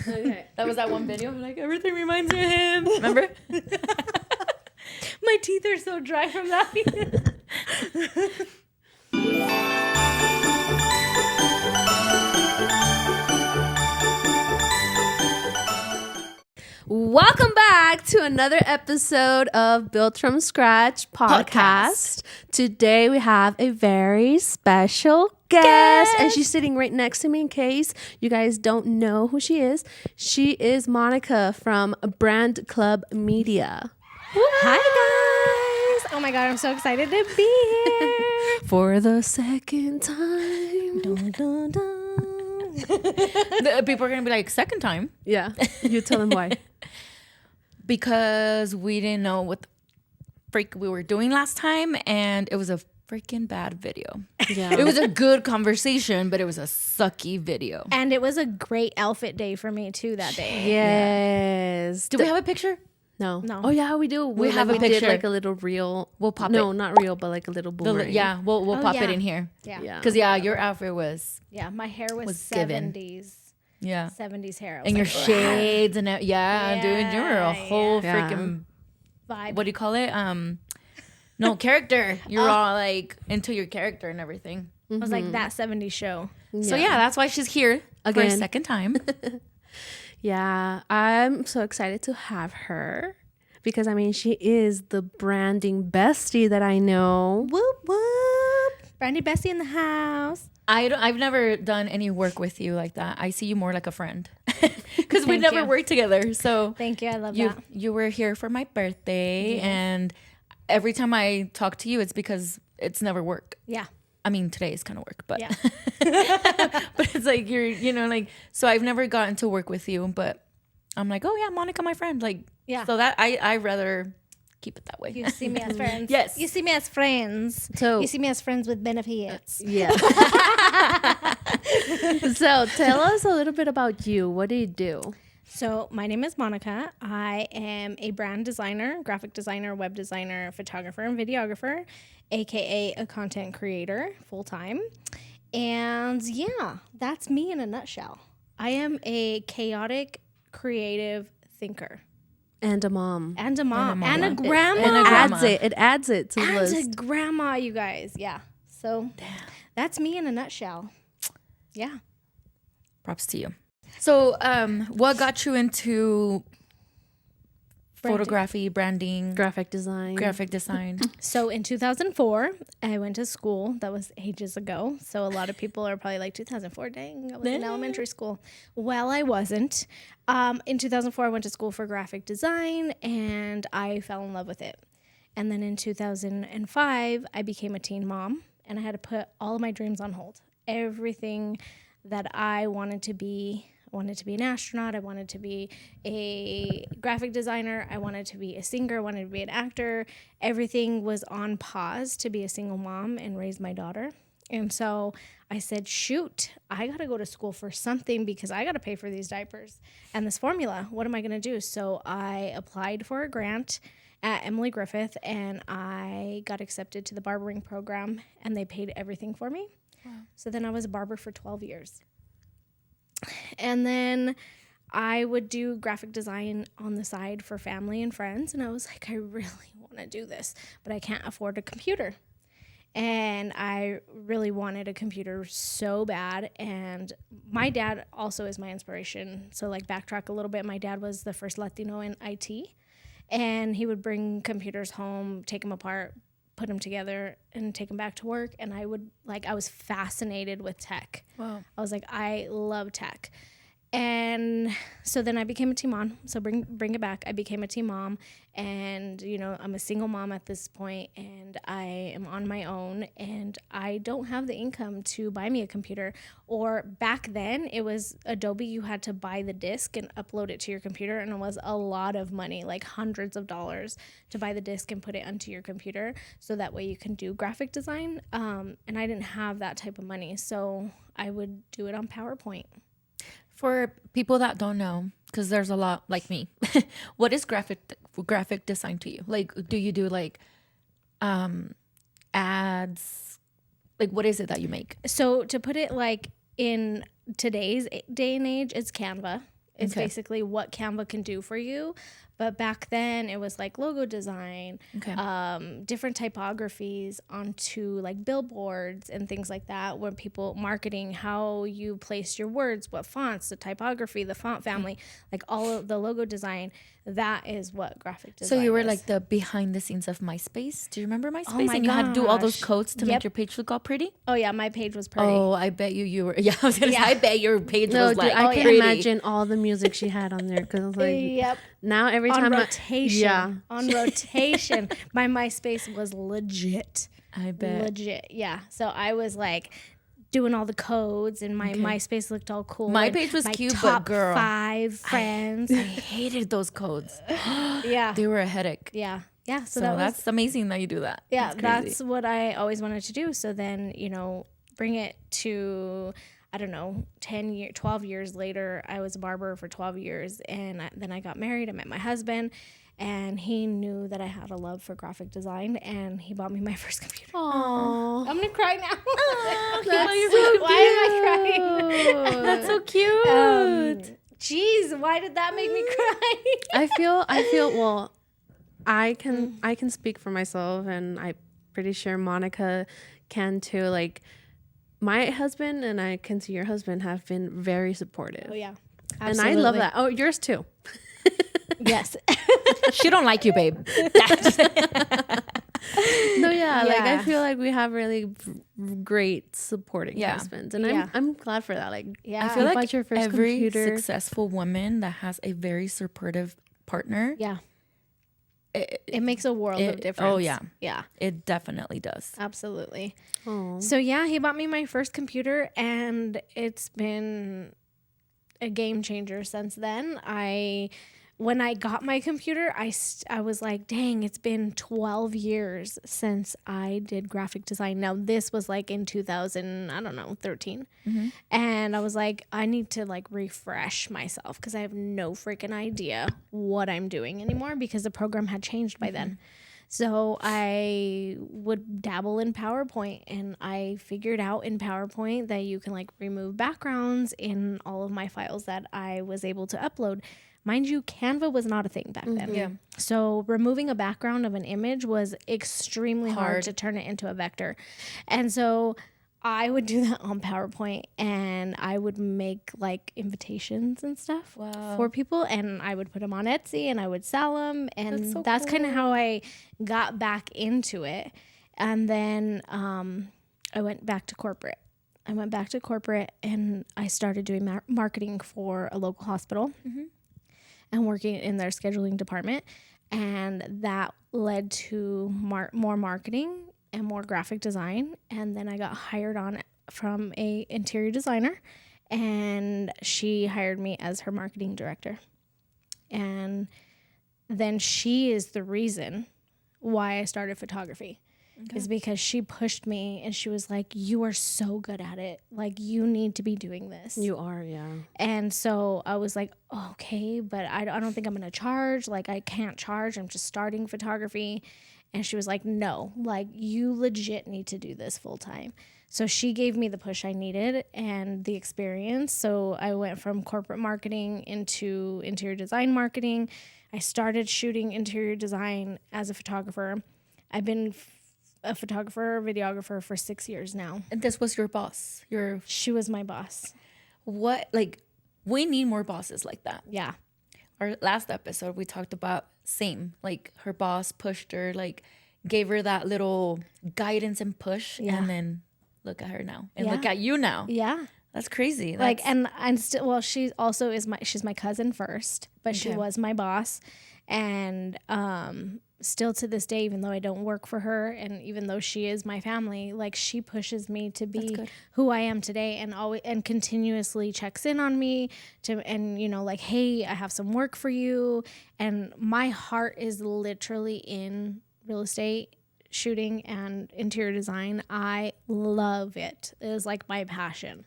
Okay. That was that one video. Like, everything reminds me of him. Remember? My teeth are so dry from that. Welcome back to another episode of Built from Scratch podcast. Today we have a very special guest, and she's sitting right next to me in case you guys don't know who she is. She is Monica from Brand Club Media. Hi guys! Oh my god, I'm so excited to be here For the second time. Dun, dun, dun. People are going to be like, second time. Yeah, you tell them why. Because we didn't know what the freak we were doing last time, and it was a freaking bad video. Yeah. It was a good conversation, but it was a sucky video. And it was a great outfit day for me too that day. Yes. Do we have a picture? No. No. Oh yeah, we do. We have a we did picture. like a little reel. We'll pop No, it. not real, but like a little boomerang. Yeah, we'll pop it yeah. in here. Yeah. Yeah. Because, your outfit was, My hair was given. 70s. yeah. 70s hair. I was And your like, shades and dude, you were a whole yeah. freaking, vibe. what do you call it? No, character. You're all like into your character and everything. I was like that 70s show. So that's why she's here for a Again. second time. Yeah, I'm so excited to have her because I mean she is the branding bestie that I know. Whoop whoop. Brandy Bessie in the house. I've never done any work with you like that. I see you more like a friend because we Thank never you. worked together. So Thank you. I love you that. you were here for my birthday, and every time I talk to you, it's because it's never work. Yeah. I mean, today is kind of work, but Yeah. but it's like like, so I've never gotten to work with you, but I'm like, oh yeah, Monica, my friend, like, Yeah. So that I rather keep it that way. You see me as friends. Yes. You see me as friends. So- you see me as friends with benefits. Yeah. So tell us a little bit about you. What do you do? So my name is Monica. I am a brand designer, graphic designer, web designer, photographer, and videographer, aka a content creator full time. And yeah, that's me in a nutshell. I am a chaotic, creative thinker And a mom. and a mom And and a a mom. grandma. And a grandma. It adds it to the And list. a grandma, you guys. Yeah. So that's me in a nutshell. Yeah. Props to you. So, what got you into photography, branding, Graphic design. graphic design? So in 2004, I went to school. That was ages ago. So a lot of people are probably like, 2004, dang, I was in elementary school. Well, I wasn't. In 2004, I went to school for graphic design, and I fell in love with it. And then in 2005, I became a teen mom, and I had to put all of my dreams on hold. Everything that I wanted to be. I wanted to be an astronaut. I wanted to be a graphic designer. I wanted to be a singer. I wanted to be an actor. Everything was on pause to be a single mom and raise my daughter. And so I said, shoot, I got to go to school for something because I got to pay for these diapers and this formula. What am I going to do? So I applied for a grant at Emily Griffith, and I got accepted to the barbering program, and they paid everything for me. Wow. So then I was a barber for 12 years. And then I would do graphic design on the side for family and friends. And I was like, I really want to do this, but I can't afford a computer. And I really wanted a computer so bad. And my dad also is my inspiration. So like backtrack a little bit. My dad was the first Latino in IT. And he would bring computers home, take them apart, put them together, and take them back to work. And I was fascinated with tech. Wow. I was like, I love tech. And so then I became a teen mom. So bring it back. I became a teen mom, and I'm a single mom at this point, and I am on my own, and I don't have the income to buy me a computer. Or back then it was Adobe. You had to buy the disk and upload it to your computer, and it was a lot of money, like hundreds of dollars, to buy the disk and put it onto your computer, so that way you can do graphic design. And I didn't have that type of money, so I would do it on PowerPoint. For people that don't know, because there's a lot like me, what is graphic design to you? Like, do you do like ads? Like, what is it that you make? So to put it like in today's day and age, it's Canva. It's basically what Canva can do for you. But back then it was like logo design, different typographies onto like billboards and things like that, where people marketing, how you place your words, what fonts, the typography, the font family, like all of the logo design. That is what graphic design So you were is. like the behind the scenes of MySpace. Do you remember MySpace? Oh my and you had to do all those gosh. codes to make your page look all pretty? Oh yeah, my page was pretty. Oh, I bet you were. Yeah, I was gonna say, I bet your page No, was dude, like I can pretty. imagine all the music she had on there because like Yep. now every On time rotation. On rotation. My MySpace was legit. I bet. Legit. Yeah. So I was like doing all the codes, and my MySpace looked all cool. My and page was my cute, but top girl, 5 friends. I hated those codes. Yeah. They were a headache. Yeah. Yeah. So that was, that's amazing that you do that. yeah, That's that's crazy. what I always wanted to do. So then, bring it to, I don't know, 12 years later. I was a barber for 12 years, and then I got married. I met my husband, and he knew that I had a love for graphic design, and he bought me my first computer. Aww. I'm gonna cry now. Why am I crying? That's so cute. Jeez, why did that make me cry? I feel well, I can speak for myself, and I'm pretty sure Monica can too. Like my husband and I can see your husband have been very supportive. Oh yeah, and I love that. Oh, yours too. Yes. She don't like you, babe. No, yeah, like I Yeah. feel like we have really great supporting husbands, and Yeah. I'm glad for that. Like Yeah. I feel You like bought your first every computer. successful woman that has a very supportive partner, Yeah. it, It makes a world of It- difference. oh, yeah. Yeah. it definitely does. Absolutely. oh, So yeah, he bought me my first computer, and it's been a game changer since then. When I got my computer, I was like, dang, it's been 12 years since I did graphic design. Now this was like in 2013. And I was like, I need to like refresh myself because I have no freaking idea what I'm doing anymore because the program had changed by then. So I would dabble in PowerPoint, and I figured out in PowerPoint that you can like remove backgrounds in all of my files that I was able to upload. Mind you, Canva was not a thing back then. Yeah. So removing a background of an image was extremely hard Hard. to turn it into a vector. And so I would do that on PowerPoint, and I would make like invitations and stuff Wow. for people, and I would put them on Etsy, and I would sell them, and so that's kind of how I got back into it. And then I went back to corporate. And I started doing marketing for a local hospital and working in their scheduling department, and that led to more marketing and more graphic design. And then I got hired on from a interior designer, and she hired me as her marketing director. And then she is the reason why I started photography. Is because she pushed me, and she was like, you are so good at it. Like, you need to be doing this. you are, yeah. And so I was like, okay, but I don't think I'm going to charge. Like, I can't charge. I'm just starting photography. And she was like, no, like, you legit need to do this full time. So she gave me the push I needed and the experience. So I went from corporate marketing into interior design marketing. I started shooting interior design as a photographer. I've been a photographer, videographer for 6 years now. And this was your boss. She was my boss. What, like, we need more bosses like that. Yeah. Our last episode, we talked about same. Like, her boss pushed her, like, gave her that little guidance and push. Yeah. And then look at her now. And Yeah. look at you now. Yeah. That's crazy. Like, and I'm still, well, she also she's my cousin first, but she Okay. was my boss. And still to this day, even though I don't work for her, and even though she is my family, like, she pushes me to be good. who I am today, and always and continuously checks in on me and like, hey, I have some work for you. And my heart is literally in real estate, shooting, and interior design. I love it. It is like my passion.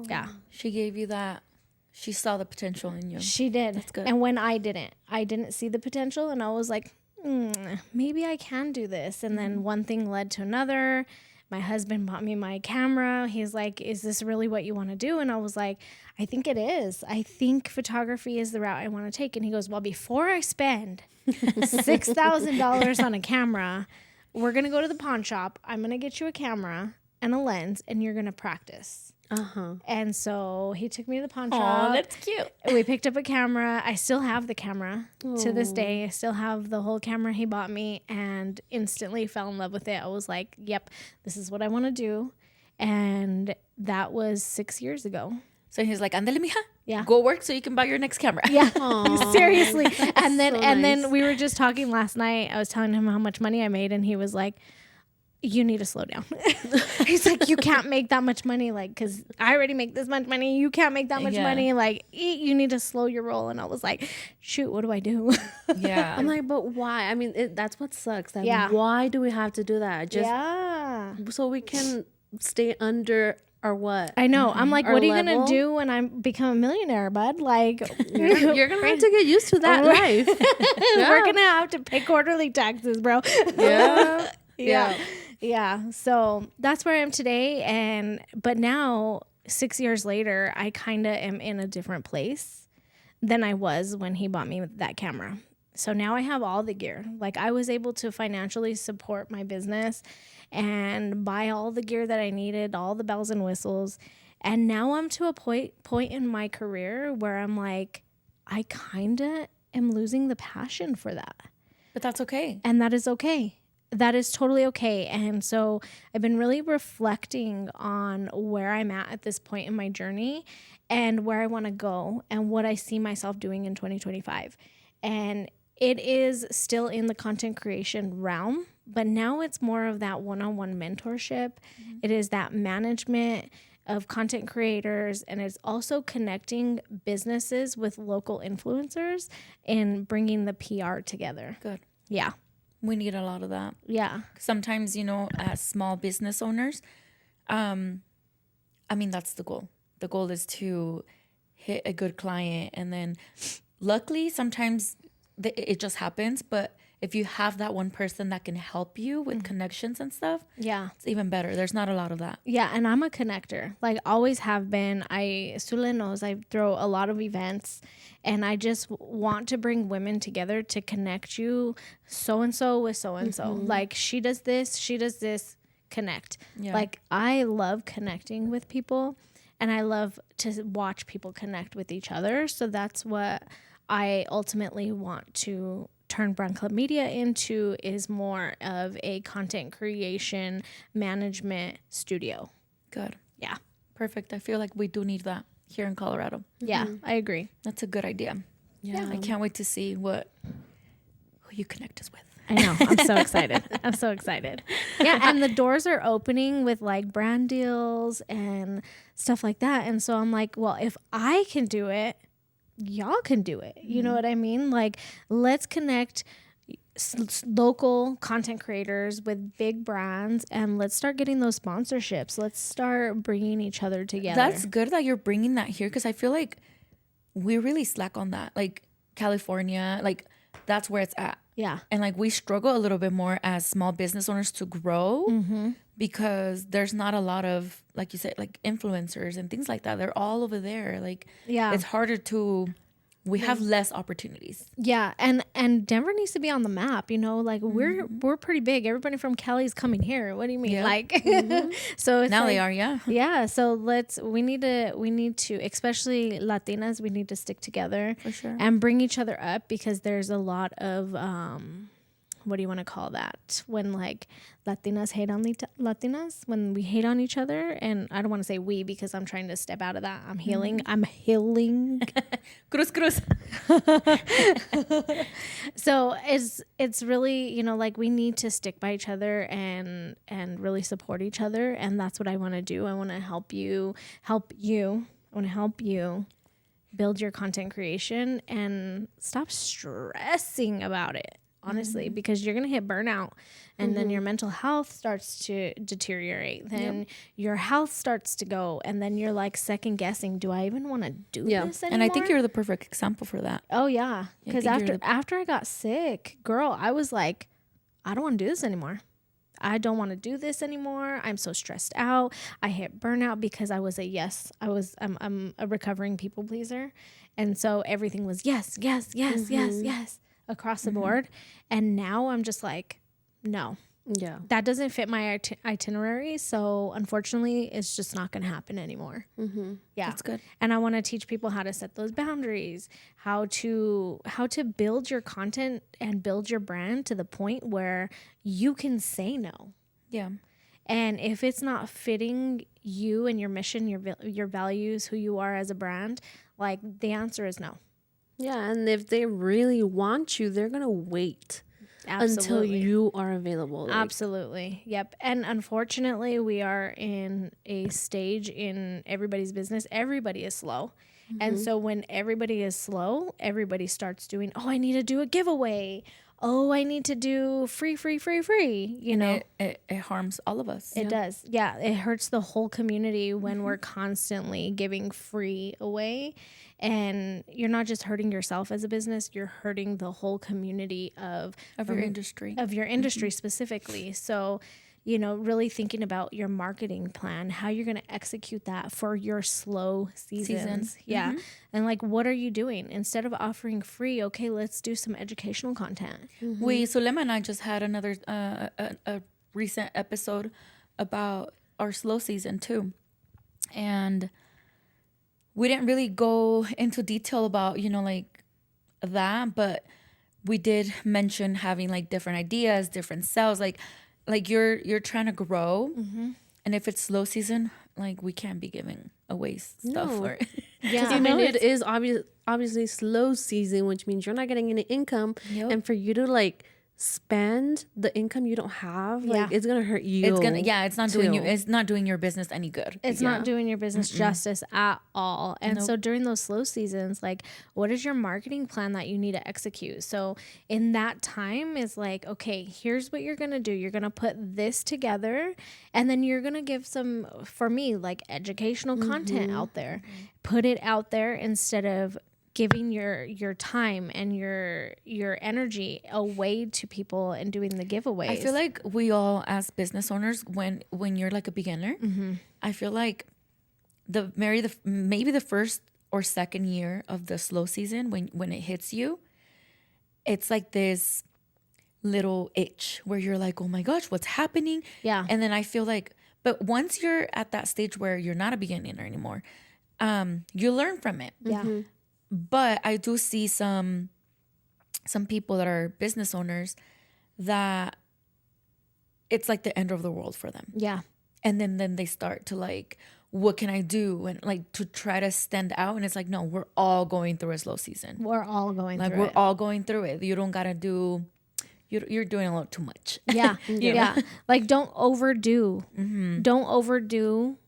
Yeah. she gave you that. She saw the potential in you. She did. That's good. And when I didn't see the potential, and I was like, maybe I can do this. And then one thing led to another. my husband bought me my camera. He's like, is this really what you want to do? And I was like, I think it is. I think photography is the route I want to take. And he goes, well, before I spend $6,000 on a camera, we're going to go to the pawn shop. I'm going to get you a camera and a lens, and you're going to practice. And so he took me to the pawn shop. Oh, that's cute. We picked up a camera. I still have the camera to this day. I still have the whole camera he bought me, and instantly fell in love with it. I was like, yep, this is what I want to do. And that was 6 years ago. So he's like, "Andale, mija. Yeah. Go work so you can buy your next camera." Yeah. Aw, Seriously. And then so and nice. then we were just talking last night. I was telling him how much money I made, and he was like, you need to slow down. He's like, you can't make that much money, like, because I already make this much money. You can't make that much money. Like, you need to slow your roll. And I was like, shoot, what do I do? Yeah. I'm like, but why? I mean, that's what sucks. Like, Yeah. why do we have to do that? Just so we can stay under our what? I know. I'm like, Our what are you level? going to do when I become a millionaire, bud? Like, You're gonna have to get used to that life. we're going to have to pay quarterly taxes, bro. Yeah. Yeah. Yeah. So that's where I am today. But now, 6 years later, I kind of am in a different place than I was when he bought me that camera. So now I have all the gear. Like, I was able to financially support my business and buy all the gear that I needed, all the bells and whistles. And now I'm to a point in my career where I'm like, I kind of am losing the passion for that. But that's okay. And that is okay. That is totally okay. And so I've been really reflecting on where I'm at this point in my journey and where I want to go and what I see myself doing in 2025. And it is still in the content creation realm, but now it's more of that one-on-one mentorship. Mm-hmm. It is that management of content creators, and it's also connecting businesses with local influencers and bringing the PR together. Good. Yeah. We need a lot of that. Yeah. Sometimes, as small business owners, I mean, that's the goal. The goal is to hit a good client. And then luckily, sometimes it just happens. But if you have that one person that can help you with connections and stuff, Yeah. it's even better. There's not a lot of that. Yeah. And I'm a connector, like always have been. Sule knows I throw a lot of events, and I just want to bring women together to connect you so-and-so with so-and-so. Like, she does this, connect. Yeah. Like, I love connecting with people, and I love to watch people connect with each other. So that's what I ultimately want to turn Brown Club Media into, is more of a content creation management studio. Good. Yeah. Perfect. I feel like we do need that here in Colorado. Yeah, I agree. That's a good idea. Yeah. I can't wait to see who you connect us with. I know. I'm so excited. I'm so excited. Yeah, and the doors are opening with like brand deals and stuff like that. And so I'm like, well, if I can do it, y'all can do it. You know what I mean? Like, let's connect local content creators with big brands, and let's start getting those sponsorships. Let's start bringing each other together. That's good that you're bringing that here, because I feel like we really slack on that. Like, California, like, that's where it's at. Yeah. And like, we struggle a little bit more as small business owners to grow because there's not a lot of, like you said, like influencers and things like that. They're all over there. Like, Yeah. it's harder to, we have less opportunities. Yeah, and Denver needs to be on the map. Like, we're pretty big. Everybody from Cali's coming here. What do you mean? Yeah. Like, so it's Now like, they are, yeah. Yeah, so we need to, especially Latinas, we need to stick together For sure. and bring each other up, because there's a lot of what do you want to call that? When like Latinas hate on Latinas, when we hate on each other. And I don't want to say we, because I'm trying to step out of that. I'm healing. I'm healing. Cruz, cruz. So it's really, like, we need to stick by each other and really support each other. And that's what I want to do. I want to help you. I want to help you build your content creation and stop stressing about it, honestly, because you're going to hit burnout, and then your mental health starts to deteriorate. Then your health starts to go, and then you're like second guessing, do I even want to do this anymore? And I think you're the perfect example for that. Oh yeah, because think you're after I got sick, girl, I was like, I don't want to do this anymore. I don't want to do this anymore. I'm so stressed out. I hit burnout because I'm a recovering people pleaser. And so everything was yes across the board. And now I'm just like, no. Yeah. That doesn't fit my itinerary. So unfortunately, it's just not going to happen anymore. Yeah. That's good. And I want to teach people how to set those boundaries, how to build your content and build your brand to the point where you can say no. Yeah. And if it's not fitting you and your mission, your values, who you are as a brand, like the answer is no. Yeah. And if they really want you, they're going to wait. Until you are available. Like. Absolutely. Yep. And unfortunately, we are in a stage in everybody's business. Everybody is slow. And so when everybody is slow, everybody starts doing, oh, I need to do a giveaway. Oh, I need to do free. You know, it harms all of us. It does. Yeah. It hurts the whole community when we're constantly giving free away. And you're not just hurting yourself as a business, you're hurting the whole community of your industry. Of your industry specifically. So, you know, really thinking about your marketing plan, how you're going to execute that for your slow seasons. Yeah. And like, what are you doing? Instead of offering free, okay, let's do some educational content. Sulema and I just had another a recent episode about our slow season too. And we didn't really go into detail about, you know, like that, but we did mention having like different ideas, different sales, like you're trying to grow. And if it's slow season, like we can't be giving away stuff. No. Yeah. I mean, it is obviously slow season, which means you're not getting any income. And for you to like spend the income you don't have, like it's gonna hurt you. It's not doing your business any good. It's not doing your business justice at all. And so during those slow seasons, like, what is your marketing plan that you need to execute? So in that time is like, okay, here's what you're gonna do. You're gonna put this together, and then you're gonna give some, for me, like educational content out there. Put it out there instead of giving your time and your energy away to people and doing the giveaways. I feel like we all, as business owners, when you're like a beginner, I feel like maybe the first or second year of the slow season, when it hits you, it's like this little itch where you're like, oh my gosh, what's happening? Yeah. And then I feel like, but once you're at that stage where you're not a beginner anymore, you learn from it. Yeah. But I do see some people that are business owners that it's like the end of the world for them. Yeah. And then they start to like, what can I do? And like to try to stand out. And it's like, no, we're all going through a slow season. We're all going through it. We're all going through it. You don't got to do, you're doing a little too much. Yeah. Yeah. Like don't overdo. Don't overdo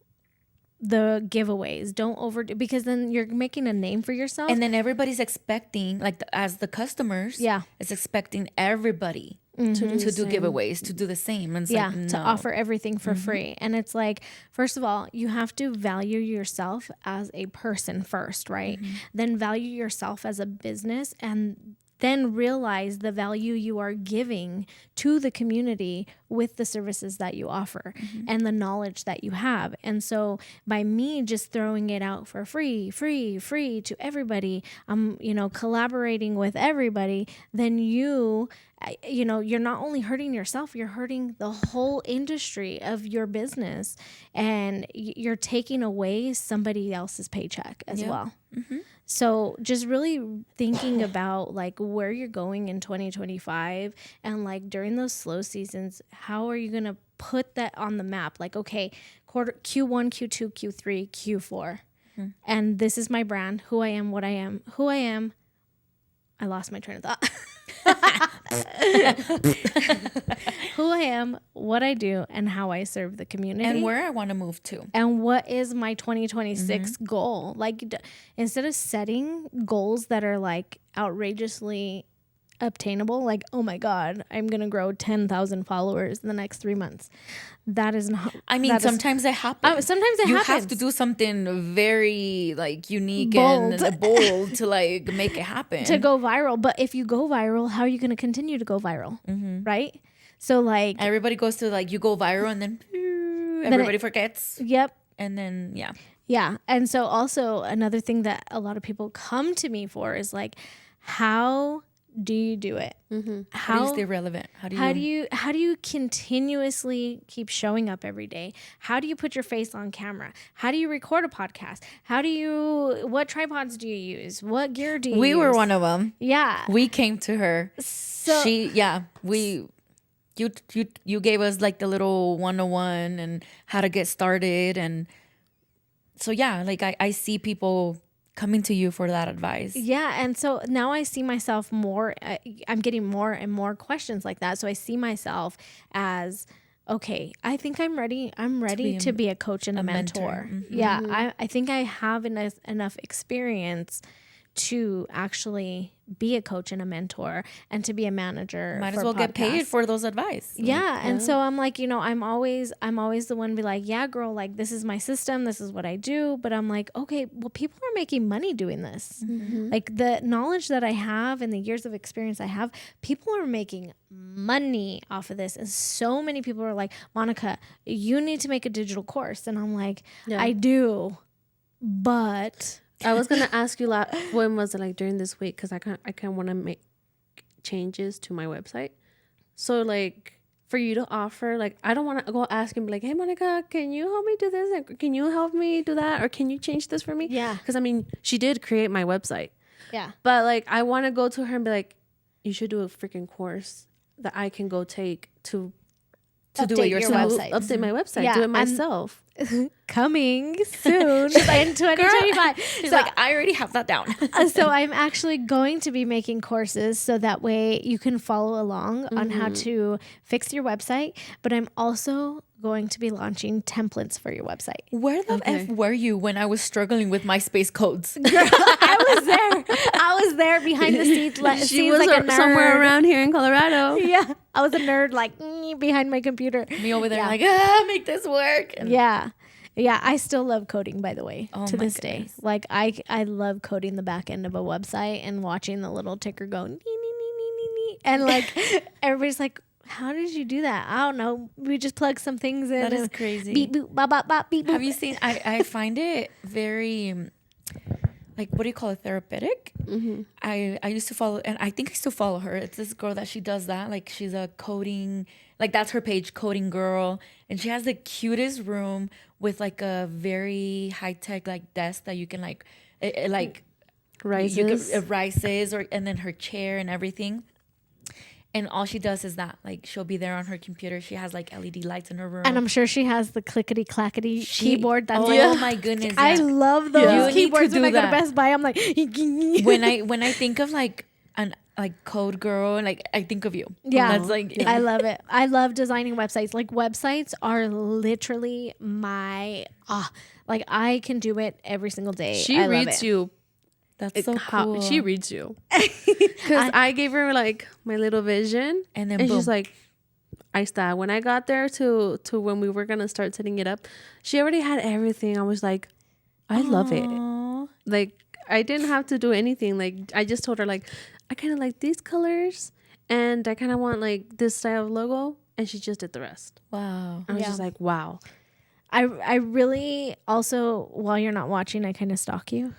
the giveaways. Don't overdo, because then you're making a name for yourself. And then everybody's expecting, like as the customers, is expecting everybody to do giveaways, to do the same. And it's like, no. To offer everything for free. And it's like, first of all, you have to value yourself as a person first, right? Then value yourself as a business, and then realize the value you are giving to the community with the services that you offer and the knowledge that you have. And so by me just throwing it out for free to everybody, collaborating with everybody, then you're not only hurting yourself, you're hurting the whole industry of your business, and you're taking away somebody else's paycheck as well. So just really thinking about like where you're going in 2025, and like during those slow seasons, how are you going to put that on the map? Like, okay, Q1, Q2, Q3, Q4. And this is my brand, who I am, what I am, who I am. I lost my train of thought. Who I am, what I do, and how I serve the community. And where I want to move to. And what is my 2026 goal? Like, instead of setting goals that are like outrageously obtainable, like, oh my God, I'm going to grow 10,000 followers in the next 3 months. That is not. I mean, sometimes it happens. Sometimes it happens. You have to do something very like unique and bold to like make it happen. To go viral. But if you go viral, how are you going to continue to go viral? Right? So like Everybody goes to like, you go viral and then everybody forgets. yep. And then, Yeah. And so also another thing that a lot of people come to me for is like, how do you do it? How do you stay relevant? How do you continuously keep showing up every day? How do you put your face on camera? How do you record a podcast? What tripods do you use? What gear do you use? We were one of them. Yeah. We came to her. So You gave us like the little 101 and how to get started. And so, like I see people coming to you for that advice. yeah. And so now I see myself more, I'm getting more and more questions like that. So I see myself as, okay, I think I'm ready. I'm ready to be a coach and a mentor. Yeah. I think I have enough experience to actually be a coach and a mentor and to be a manager. Might as well get paid for those advice. Yeah. And so I'm like, I'm always the one to be like, yeah, girl, like this is my system. This is what I do. But I'm like, okay, well, people are making money doing this. Like the knowledge that I have and the years of experience I have, people are making money off of this. And so many people are like, Monica, you need to make a digital course. And I'm like, I do, but I was gonna ask you when was it, like during this week, because I kind of want to make changes to my website. So like for you to offer, like I don't want to go ask and be like, hey Monica, can you help me do this? And can you help me do that? Or can you change this for me? Yeah. Because I mean, she did create my website. Yeah. But like I want to go to her and be like, you should do a freaking course that I can go take to Update do it your yourself. website. Update my website. Yeah, Do it myself. coming soon in 2025. She's like, I already have that down. So I'm actually going to be making courses so that way you can follow along on how to fix your website. But I'm also going to be launching templates for your website. Where the F were you when I was struggling with MySpace codes? Girl, I was there behind the scenes. She was like a nerd. somewhere around here in Colorado. Yeah, I was a nerd, like behind my computer. Me over there, like, make this work. And Yeah, I still love coding, by the way, to my this day. Like, I love coding the back end of a website and watching the little ticker go, nee, nee, nee, nee, nee, nee. And, like, everybody's like, how did you do that? I don't know. We just plug some things in. That is crazy. Beep, boop, bop, bop, bop, beep, boop. Have you seen, I find it very, like, what do you call it, therapeutic? I used to follow, and I think I still follow her. It's this girl that she does that. Like, she's a coding, like, that's her page, Coding Girl. And she has the cutest room with, like, a very high-tech, like, desk that you can, like, Rises. It rises, and then her chair and everything. And all she does is that, like, she'll be there on her computer. She has, like, LED lights in her room. And I'm sure she has the clickety-clackety keyboard. That's oh my goodness. I yeah. love those You need keyboards. to When I do go to that. Best Buy, I'm like... when I think of, like, an code girl, like, I think of you. Yeah. That's, like... I love it. I love designing websites. Like, websites are literally my... like, I can do it every single day. She I love reads it. you. That's so cool. She reads you. Because I gave her like my little vision, And then and boom. she's like, I stopped. When I got there to when we were gonna start setting it up, she already had everything. I was like, I love it. Aw. Like I didn't have to do anything. Like I just told her like, I kind of like these colors, and I kind of want like this style of logo, and she just did the rest. Wow. I was Yeah. just like, wow. I really also, while you're not watching, I kind of stalk you.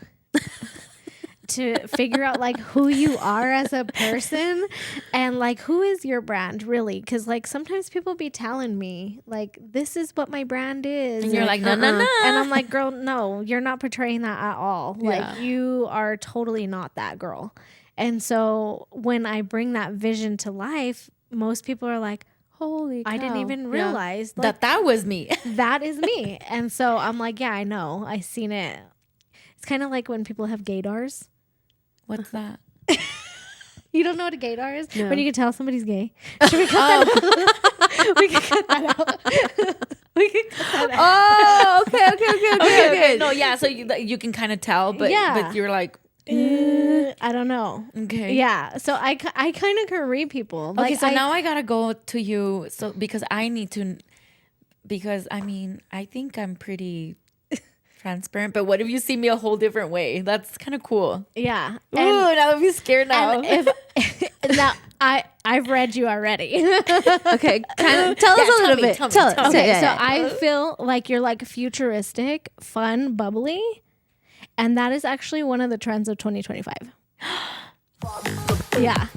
To figure out like who you are as a person and like who is your brand really, because like sometimes people be telling me like this is what my brand is, And you're like, no, no, no. and I'm like, girl, no, you're not portraying that at all. Yeah. Like you are totally not that girl. And so when I bring that vision to life, most people are like, Holy cow. I didn't even Yeah. realize like, that was me. that is me. And so I'm like, yeah, I know, I seen it. It's kind of like when people have gaydars. What's that? You don't know what a gaydar is? No. When you can tell somebody's gay. Should we cut that out? We can cut that out. We can cut that out. Oh, okay. No, yeah. So you can kind of tell, but you're like, I don't know. okay. Yeah. So I kind of can read people. Okay, so now I gotta go to you. So because I need to, because I mean, I think I'm pretty transparent, but what if you see me a whole different way? That's kind of cool. Yeah. Ooh, now I'm scared now. And if now I've read you already. Okay, kind of tell us a little bit. Tell us. Okay, Yeah, so yeah. I feel like you're like futuristic, fun, bubbly, and that is actually one of the trends of 2025. Yeah,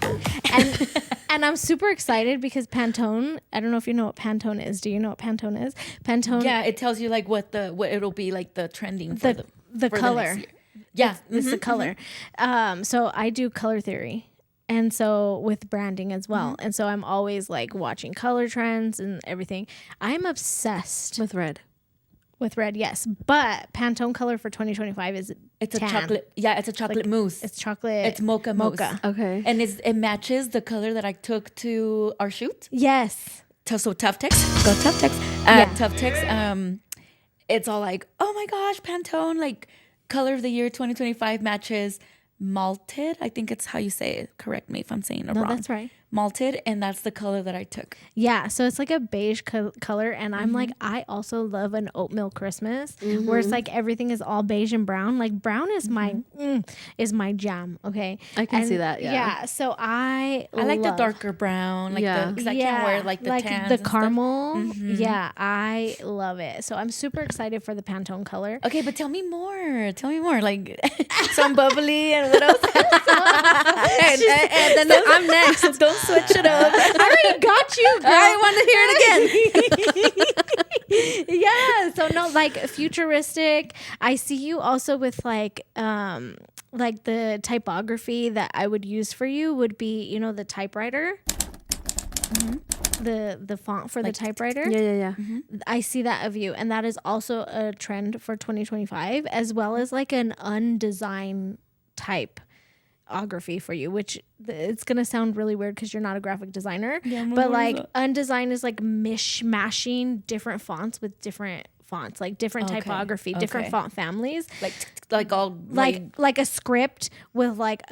and I'm super excited because Pantone. I don't know if you know what Pantone is. Do you know what Pantone is? Pantone. Yeah, it tells you like what it'll be like the trending for the for color. next year. Yeah, It's the color. So I do color theory. And so with branding as well. And so I'm always like watching color trends and everything. I'm obsessed With red. with red, yes. But Pantone color for 2025 is it's tan. a chocolate. Yeah, it's a chocolate mousse. It's chocolate. It's mocha mousse. Okay. And it matches the color that I took to our shoot. Yes. So Tough Tex, go Tough Tex. Tough Tex. It's all like, oh my gosh, Pantone, like color of the year 2025 matches malted. I think it's how you say it. Correct me if I'm saying it No, wrong. that's right. Malted, and that's the color that I took. Yeah, so it's like a beige color, and I'm like, I also love an oatmeal Christmas, where it's like everything is all beige and brown. Like brown is my jam. Okay, I can see that, yeah. Yeah, so I like the love- darker brown, like Yeah. the because I can't wear like the tans the and stuff. caramel. Yeah, I love it. So I'm super excited for the Pantone color. Okay, but tell me more. Tell me more. Like some bubbly and what else? And then I'm next. Don't switch it up. I already got you, girl. I want to hear it again. Yeah, so no, like futuristic. I see you also with like the typography that I would use for you would be, you know, the typewriter. The font for the typewriter. Yeah. I see that of you, and that is also a trend for 2025, as well as like an undesigned typography for you, which it's gonna sound really weird because you're not a graphic designer, but like undesigned is like mishmashing different fonts with different fonts, like different typography, different font families, like all like a script with like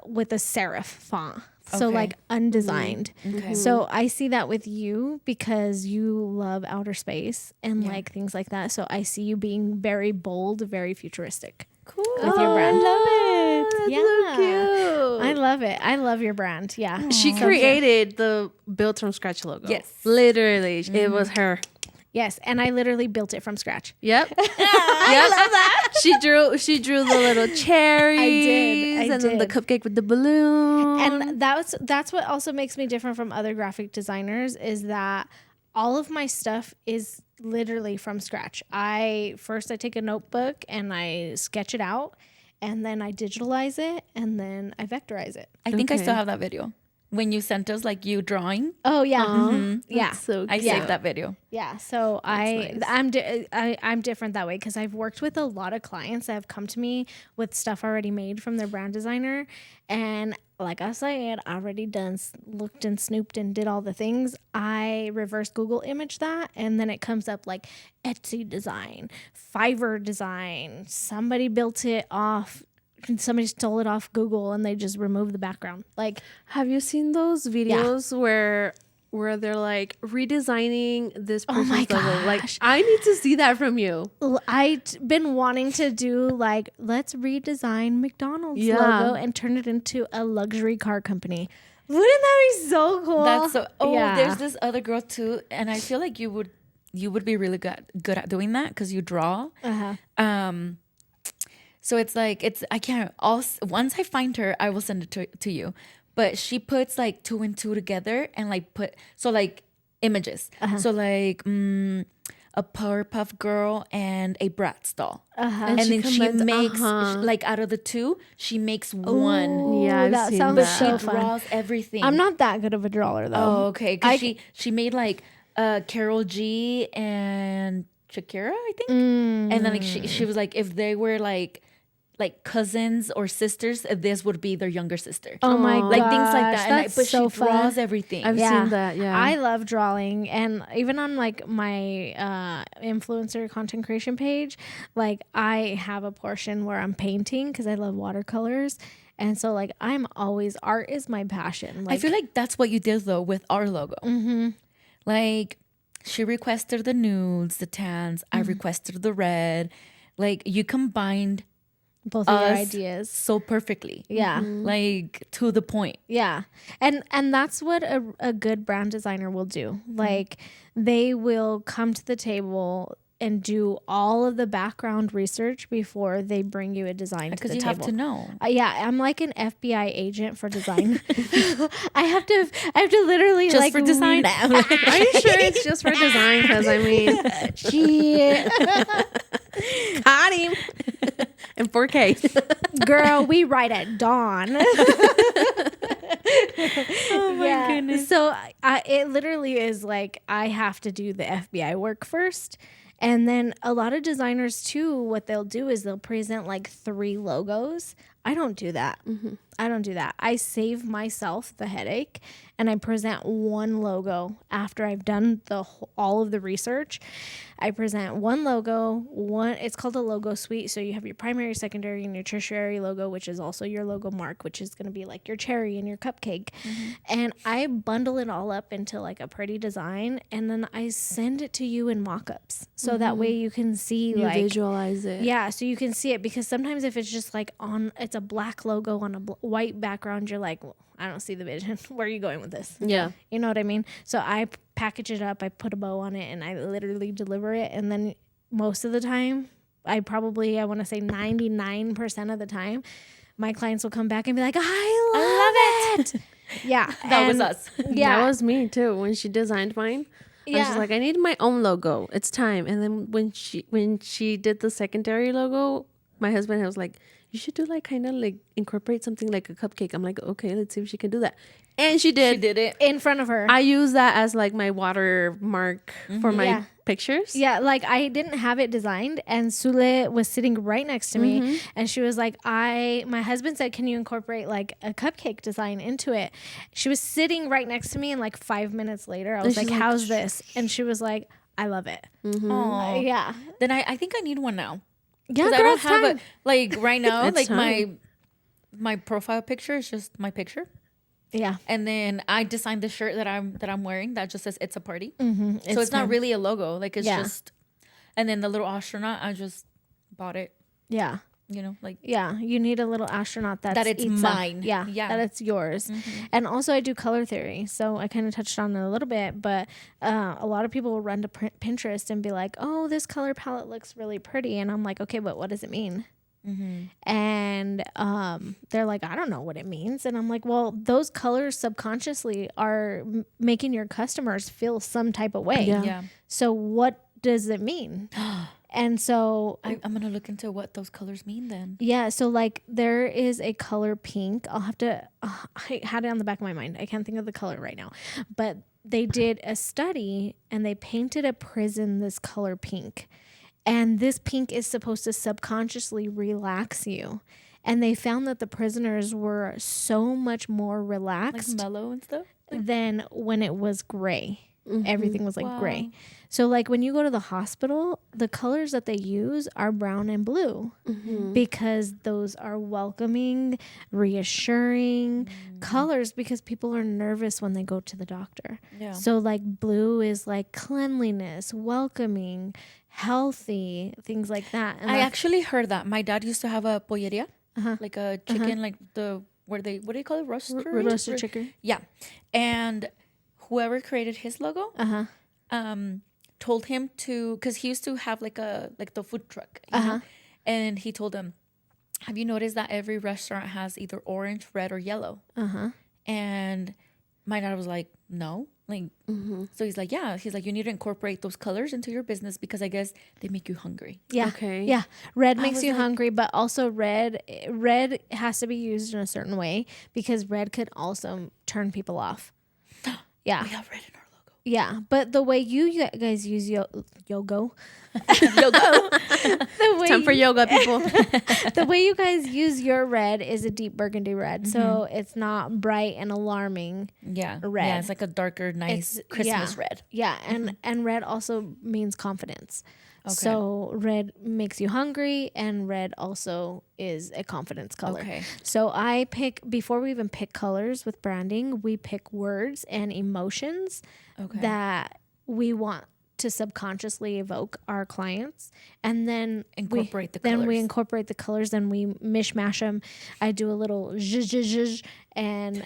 with a serif font. So like undesigned. So I see that with you because you love outer space and like things like that. So I see you being very bold, very futuristic. cool With your brand. I love it. That's Yeah. so cute. I love it. I love your brand. Yeah. She created the built from scratch logo. Yes. Literally. It was her. Yes, and I literally built it from scratch. Yep. I love that. She drew the little cherries. I and then the did. cupcake with the balloon. And that's what also makes me different from other graphic designers is that all of my stuff is literally from scratch. I take a notebook and I sketch it out, and then I digitalize it, and then I vectorize it. I think I Okay. still have that video when you sent us like you drawing. Oh yeah, yeah. So I cute. saved that video. Yeah, so nice. I'm different that way because I've worked with a lot of clients that have come to me with stuff already made from their brand designer, and like I said, I already looked and snooped and did all the things. I reverse Google image that, and then it comes up like Etsy design, Fiverr design. Somebody built it off. Somebody stole it off Google and they just removed the background. Like, Have you seen those videos where they're like redesigning this person's my logo? Like, gosh. I need to see that from you. I've been wanting to do like, let's redesign McDonald's Yeah. logo and turn it into a luxury car company. Wouldn't that be so cool? That's so. Oh, Yeah. there's this other girl too, and I feel like you would be really good at doing that because you draw. So it's like I can't. Once I find her, I will send it to you. But she puts like 2 and 2 together and like images. So like a Powerpuff Girl and a Bratz doll. And she then she combines- makes like out of the 2, she makes one. Yeah, I've that seen sounds that. so She fun. draws everything. I'm not that good of a drawer though. Oh, okay. Because she made like Carol G and Shakira, I think. And then like she was like, if they were like cousins or sisters, this would be their younger sister. Oh my god. Like things like that. That's But so she draws fun. everything. I've seen that. Yeah. I love drawing, and even on like my influencer content creation page, like I have a portion where I'm painting because I love watercolors. And so like art is my passion. Like, I feel like that's what you did though with our logo. Like she requested the nudes, the tans. I requested the red. Like you combined both of your us ideas. so perfectly. Yeah. Like to the point. Yeah. And that's what a good brand designer will do. Like they will come to the table and do all of the background research before they bring you a design to the Because you table. have to know. Yeah, I'm like an FBI agent for design. I have to literally Just like for design. Are you sure it's just for design? Because I mean, Shit. got him in 4K. Girl, we write at dawn. Oh my goodness. So it literally is like I have to do the FBI work first. And then a lot of designers too, what they'll do is they'll present like 3 logos. I don't do that. I don't do that. I save myself the headache and I present one logo after I've done all of the research. I present one logo, it's called a logo suite. So you have your primary, secondary, and your tertiary logo, which is also your logo mark, which is going to be like your cherry and your cupcake. And I bundle it all up into like a pretty design. And then I send it to you in mock-ups. So that way you can see You like visualize it. yeah, so you can see it because sometimes if it's just like it's a black logo on a white background, you're like, well, I don't see the vision. Where are you going with this? Yeah. You know what I mean? So I package it up, I put a bow on it, and I literally deliver it. And then most of the time, I want to say 99% of the time, my clients will come back and be like, I love it. Yeah. That was us. Yeah. That was me too. When she designed mine, I was just like, I need my own logo. It's time. And then when she did the secondary logo, my husband was like, you should do like kind of like incorporate something like a cupcake. I'm like, okay, let's see if she can do that. And she did. She did it. in front of her. I use that as like my watermark for my pictures. Yeah, like I didn't have it designed, and Sule was sitting right next to me, and she was like, my husband said, can you incorporate like a cupcake design into it? She was sitting right next to me, and like 5 minutes later, I was like, how's this? And she was like, I love it. Aw. Yeah. Then I think I need one now. Yeah, Because I girl, don't it's have time. like right now, It's like time. my profile picture is just my picture. Yeah. And then I designed the shirt that I'm wearing that just says "It's a party." Mm-hmm. So it's not really a logo, like it's Yeah. just. And then the little astronaut, I just bought it. Yeah. You know, like Yeah, you need a little astronaut That it's Itza. mine. Yeah, Yeah. that it's yours. And also I do color theory, so I kind of touched on it a little bit, but a lot of people will run to Pinterest and be like, oh, this color palette looks really pretty. And I'm like, okay, but what does it mean? And they're like, I don't know what it means. And I'm like, well, those colors subconsciously are making your customers feel some type of way. yeah. So what does it mean? And so I'm gonna look into what those colors mean then. yeah, so like there is a color pink. I'll have to, I had it on the back of my mind. I can't think of the color right now. But they did a study and they painted a prison this color pink. And this pink is supposed to subconsciously relax you. And they found that the prisoners were so much more Like relaxed mellow and stuff. than when it was gray. Everything was like Wow. gray. So like when you go to the hospital, the colors that they use are brown and blue because those are welcoming, reassuring colors because people are nervous when they go to the doctor. Yeah. So like blue is like cleanliness, welcoming, healthy, things like that. And I like, actually heard that. My dad used to have a polleria, like a chicken, like what do you call it? roasted chicken. Yeah. And whoever created his logo, told him to, because he used to have like the food truck, you know? And he told him, have you noticed that every restaurant has either orange, red, or yellow? And my dad was like, no. Like, so he's like, yeah. He's like, you need to incorporate those colors into your business because I guess they make you hungry. Yeah. Okay. Yeah. Red makes was you like- hungry, but also red has to be used in a certain way because red could also turn people off. Yeah. We have red in our logo. Yeah. But the way you guys use yoga, Yogo. the way Time for yoga, people. the way you guys use your red is a deep burgundy red. So it's not bright and alarming. Yeah. Red. Yeah, it's like a darker, nice Christmas red. Yeah, and red also means confidence. So red makes you hungry, and red also is a confidence color. Okay. So before we even pick colors with branding, we pick words and emotions that we want to subconsciously evoke our clients, and then Incorporate the Then we colors. incorporate the colors, and we mishmash them. I do a little zhuzh, and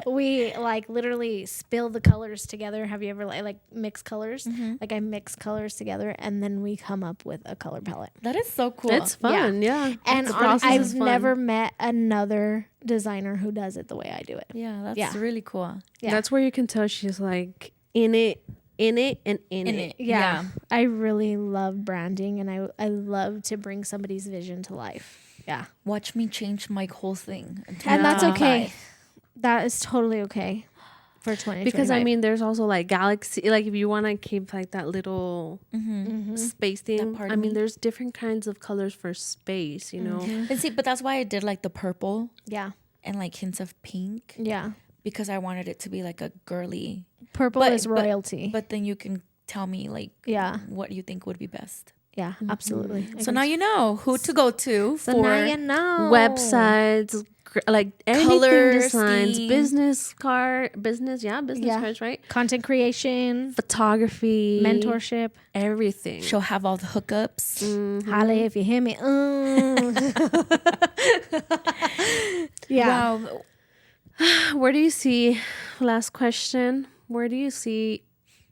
we like literally spill the colors together. Have you ever like mix colors? Like I mix colors together, and then we come up with a color palette. That is so cool. It's fun, yeah. And The process is I've fun. never met another designer who does it the way I do it. Yeah, that's Yeah. really cool. Yeah. That's where you can tell she's like in it, and in it. Yeah. I really love branding, and I love to bring somebody's vision to life. Yeah. Watch me change my whole thing. And that's Yeah. okay. That is totally okay for 2025. Because I mean, there's also like galaxy. Like if you want to keep like that little space thing. part I of mean, me. there's different kinds of colors for space. You know. And see, but that's why I did like the purple yeah. and like hints of pink, Yeah. because I wanted it to be like a girly. Purple But- is royalty. But then you can tell me like yeah. what you think would be best. Yeah, absolutely. So now you know who to go to So for now you know. Websites, like anything Color designs, scheme. business Yeah. cards, right? Content creation, Photography, mentorship. everything. she'll have all the hookups. Holla if you hear me. Yeah. Wow. Where do you see? Last question. Where do you see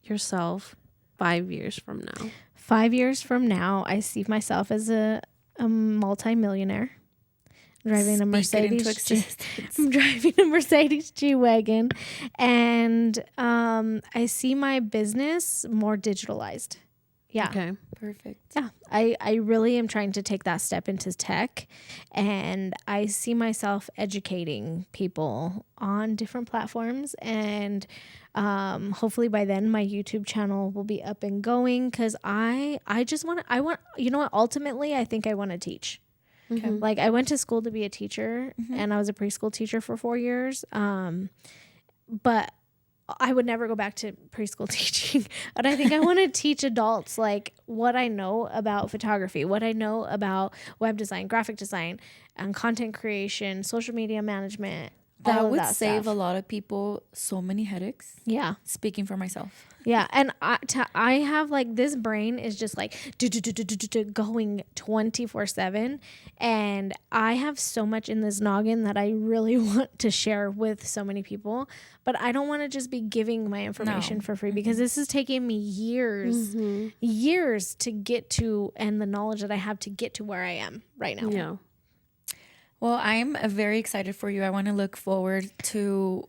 yourself 5 years from now? 5 years from now, I see myself as a multi-millionaire driving a Speak it into Mercedes. existence. I'm driving a Mercedes G-Wagon, and I see my business more digitalized. Yeah. Okay. Perfect. Yeah, I really am trying to take that step into tech, and I see myself educating people on different platforms, and hopefully by then my YouTube channel will be up and going, because I want you know what, ultimately I think I want to teach. Okay. Like I went to school to be a teacher, and I was a preschool teacher for 4 years, but I would never go back to preschool teaching. But I think I want to teach adults like what I know about photography, what I know about web design, graphic design, and content creation, social media management. That all of would that save stuff. a lot of people so many headaches. Yeah. Speaking for myself. Yeah, and I have like this brain is just like going 24/7, and I have so much in this noggin that I really want to share with so many people, but I don't want to just be giving my information for free, because this is taking me years to get to, and the knowledge that I have to get to where I am right now. Yeah. Well, I'm very excited for you. I want to look forward to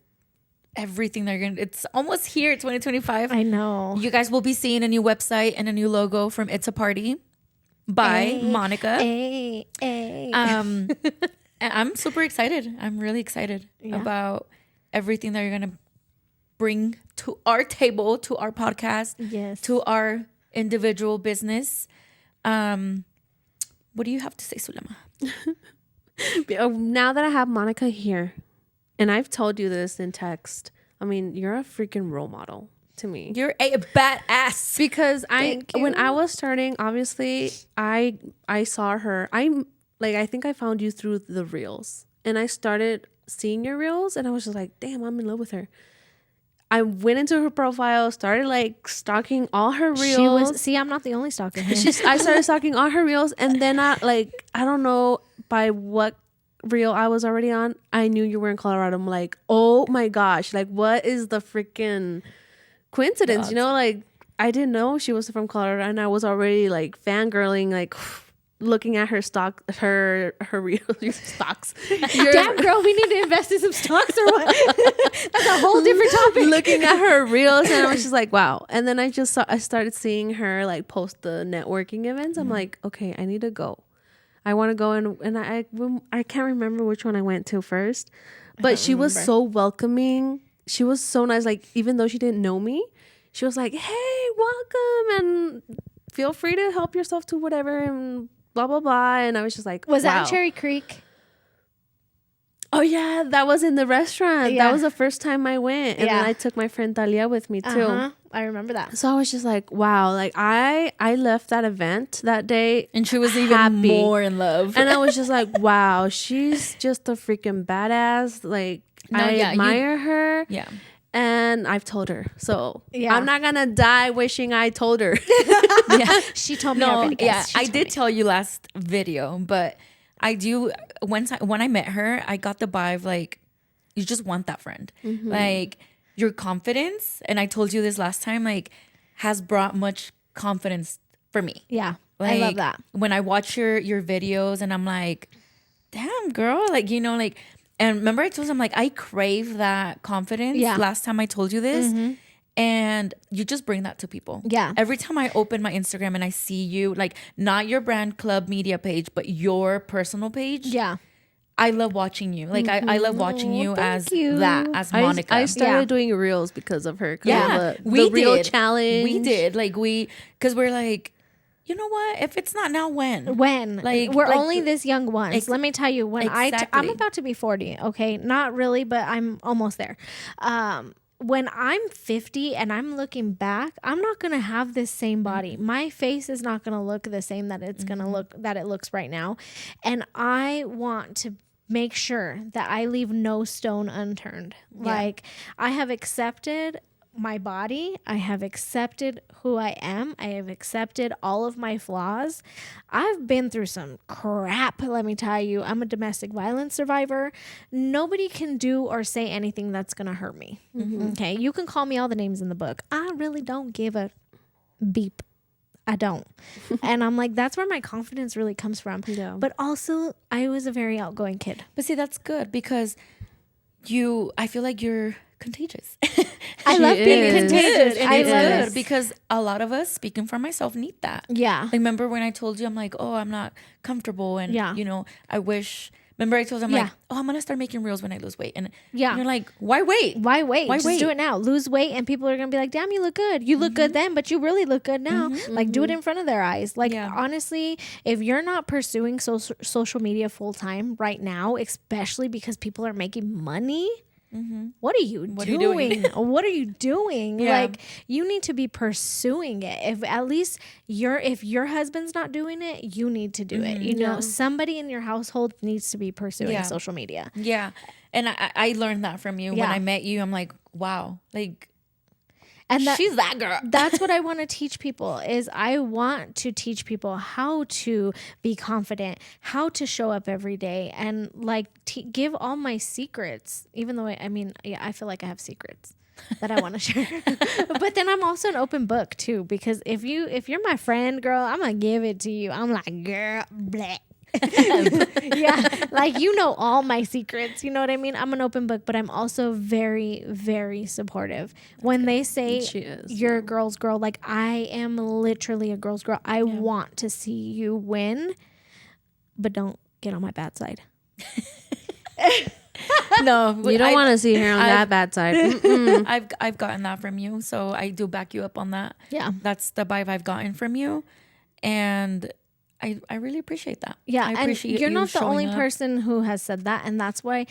everything they're going to. It's almost here, 2025. I know. You guys will be seeing a new website and a new logo from Itza Party by Monica. Hey. And I'm super excited. I'm really excited about everything that you're going to bring to our table, to our podcast, Yes. to our individual business. What do you have to say, Sulema? Now that I have Monica here, and I've told you this in text, I mean, you're a freaking role model to me. You're a badass. Because Thank when you. I was starting, obviously, I saw her. I think I found you through the reels, and I started seeing your reels, and I was just like, damn, I'm in love with her. I went into her profile, started like stalking all her reels. I'm not the only stalker here. I started stalking all her reels, and then I don't know by what reel I was already on, I knew you were in Colorado. I'm like, oh my gosh, like what is the freaking coincidence? You know, like I didn't know she was from Colorado, and I was already like fangirling, like looking at her her reels, stocks. Damn, girl, we need to invest in some stocks or what? That's a whole different topic. Looking at her reels, and I was just like, wow. And then I started seeing her like post the networking events. I'm like, okay, I need to go. I want to go, and I can't remember which one I went to first, but she was so welcoming. She was so nice. Like even though she didn't know me, she was like, "Hey, welcome, and feel free to help yourself to whatever, and blah blah blah." And I was just like, Was that wow. in Cherry Creek? Oh yeah, that was in the restaurant. Yeah. That was the first time I went, and then I took my friend Talia with me too. I remember that. So I was just like, wow, like I left that event that day, And she was even happy. more in love. And I was just like, wow, she's just a freaking badass. Like No, I yeah, admire her. yeah. and I've told her. So Yeah. I'm not gonna die wishing I told her. Yeah. She told me. No, already, guys. yeah, She I told did me. tell you last video, but I do. When I met her, I got the vibe like you just want that friend, like your confidence. And I told you this last time, like has brought much confidence for me. Yeah, Like, I love that. When I watch your videos, and I'm like, damn, girl, like like. And remember, I told him like I crave that confidence. Yeah. Last time I told you this. And you just bring that to people. Yeah. Every time I open my Instagram and I see you, like not your brand club media page, but your personal page. Yeah. I love watching you. Like I love watching you as you. that, as Monica. I started Yeah. doing reels because of her. 'Cause yeah, of the real challenge. We did. Like because we're like, you know what? If it's not now, when? Like we're only this young once. Let me tell you, when I'm Exactly. about to be 40. Okay, not really, but I'm almost there. When I'm 50 and I'm looking back, I'm not gonna have this same body. My face is not gonna look the same that it's gonna look that it looks right now, and I want to make sure that I leave no stone unturned. Like I have accepted my body. I have accepted who I am. I have accepted all of my flaws. I've been through some crap, let me tell you. I'm a domestic violence survivor. Nobody can do or say anything that's going to hurt me. Okay? You can call me all the names in the book. I really don't give a beep. I don't. And I'm like, that's where my confidence really comes from. Yeah. But also, I was a very outgoing kid. But see, that's good because I feel like you're contagious. I love being is. contagious. And I it's love good it. because a lot of us, speaking for myself, need that. Yeah. Like, remember when I told you, I'm like, oh, I'm not comfortable. And, Yeah. I wish. Remember I told you, I'm Yeah. like, oh, I'm going to start making reels when I lose weight. And Yeah. you're like, why wait? Why wait? Why Just wait? do it now. Lose weight, and people are gonna be like, "Damn, you look good. You look good then, but you really look good now." Like, do it in front of their eyes. Like, Yeah. honestly, if you're not pursuing social media full time right now, especially because people are making money. What are you What are you doing? doing? What are you doing? Yeah. Like, you need to be pursuing it. If at least if your husband's not doing it, you need to do it. You know, somebody in your household needs to be pursuing Yeah. social media. Yeah. And I learned that from you. When Yeah. I met you, I'm like, wow, like, And she's that girl. That's what I want to teach people. Is I want to teach people how to be confident, how to show up every day, and like give all my secrets. Even though I feel like I have secrets that I want to share. But then I'm also an open book too, because if you're my friend, girl, I'm gonna give it to you. I'm like, girl, bleh. Yeah, like all my secrets, you know what I mean? I'm an open book, but I'm also very, very supportive. When they say She is. you're a girl's girl, like I am literally a girl's girl. I want to see you win, but don't get on my bad side. No, You don't want to see her on that bad side. Mm-mm. I've gotten that from you, so I do back you up on that. Yeah. That's the vibe I've gotten from you, and I really appreciate that. Yeah, I and appreciate you're you not the showing only up. person who has said that, and that's what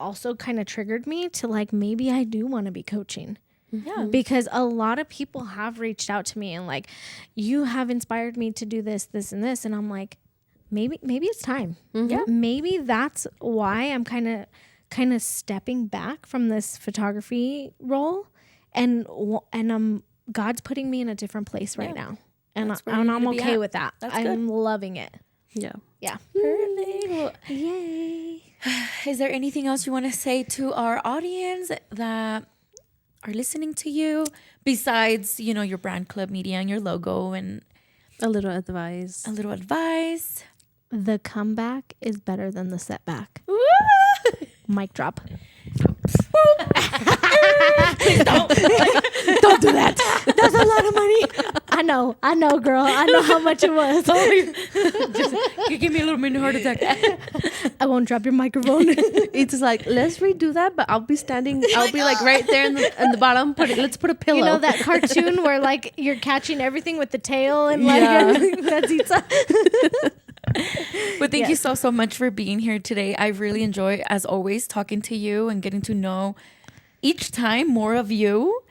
also kind of triggered me to like maybe I do want to be coaching. Yeah, Because a lot of people have reached out to me and like, you have inspired me to do this, this, and this, and I'm like, maybe it's time. Yeah. Maybe that's why I'm kind of stepping back from this photography role, and God's putting me in a different place right now. And That's where you I'm need to be okay at. with that. That's I'm loving it. Yeah. Yeah. perfect. Well, Yay. is there anything else you want to say to our audience that are listening to you besides your brand club media and your logo and A little advice. a little advice? The comeback is better than the setback. Mic drop. Please don't. Don't do that. That's a lot of money. I know, girl. I know how much it was. You give me a little mini heart attack. I won't drop your microphone. It's like, let's redo that, but I'll be standing. I'll be like right there in the bottom. Let's put a pillow. You know that cartoon where like you're catching everything with the tail and like Yeah. that's Itza. But thank you Yes. so much for being here today. I really enjoy, as always, talking to you and getting to know each time more of you.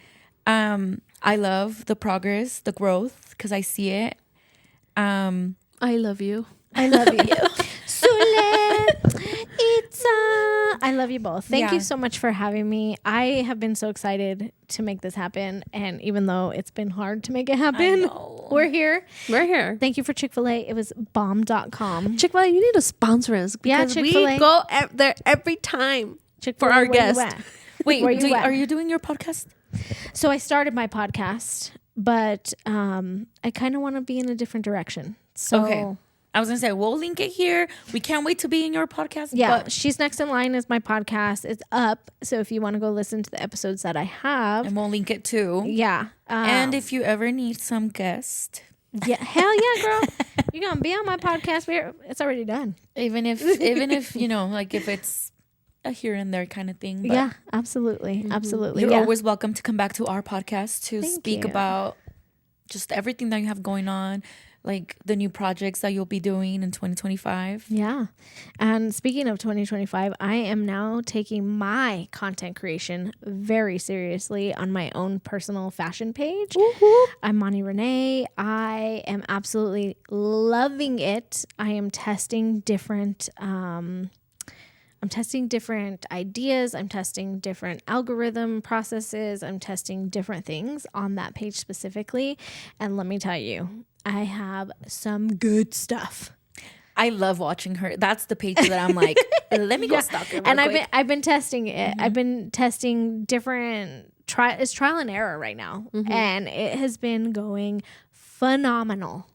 I love the progress, the growth, because I see it. I love you. I love you. Sule, Itza. I love you both. Thank you Yeah. so much for having me. I have been so excited to make this happen. And even though it's been hard to make it happen, know. we're here. We're here. Thank you for Chick-fil-A. It was bomb.com. Chick-fil-A, you need to sponsor us Yeah, because we Chick-fil-A. go there every time. Chick-fil-A, for our where you guest. at? Wait, Where you at? are you doing your podcast? So I started my podcast, but I kind of want to be in a different direction. So Okay. I was gonna say we'll link it here. We can't wait to be in your podcast. yeah, but, She's Next in Line is my podcast. It's up. So if you want to go listen to the episodes that I have, and we'll link it too. yeah. And if you ever need some guest, yeah, hell yeah, girl, you're gonna be on my podcast. It's already done. even if like if it's a here and there kind of thing. But Yeah, absolutely, absolutely. you're Yeah. always welcome to come back to our podcast to Thank speak you. about just everything that you have going on, like the new projects that you'll be doing in 2025. Yeah. And speaking of 2025, I am now taking my content creation very seriously on my own personal fashion page. I'm Monty Renee. I am absolutely loving it. I am testing different ideas. I'm testing different algorithm processes. I'm testing different things on that page specifically. And let me tell you, I have some good stuff. I love watching her. That's the page that I'm like, let me go stalk her. And I've been testing it. I've been testing different it's trial and error right now. And it has been going phenomenal.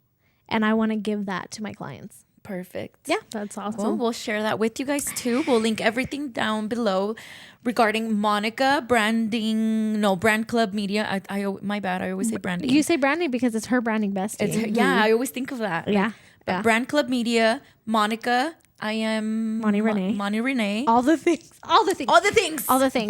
And I want to give that to my clients. Perfect. Yeah, that's awesome. Well, we'll share that with you guys too. We'll link everything down below regarding Monica Brand Club Media. My bad. I always say branding. You say branding because it's her branding bestie. It's her, yeah, I always think of that. Yeah. But Yeah. Brand Club Media, Monica. I am Monty Renee. Monty Renee. All the things. All the things.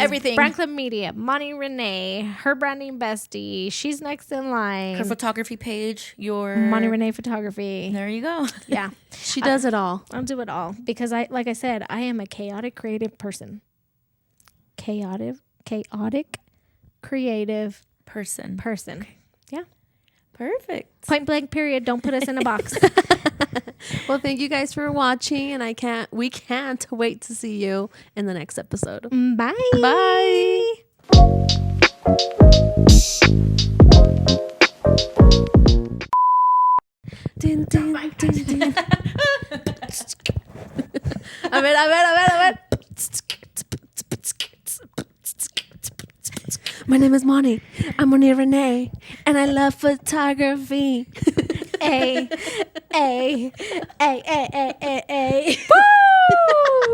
Everything. Brand Club Media, Monty Renee, her branding bestie. She's Next in Line. Her photography page. Your Monty Renee Photography. There you go. Yeah. She does it all. I'll do it all because like I said, I am a chaotic creative person. Chaotic creative Person. Yeah. Perfect. Point blank period. Don't put us in a box. Well, thank you guys for watching, and we can't wait to see you in the next episode. Bye. Bye. Din, din, din, din. A ver. My name is Monty. I'm Monty Renee, and I love photography. A. Woo!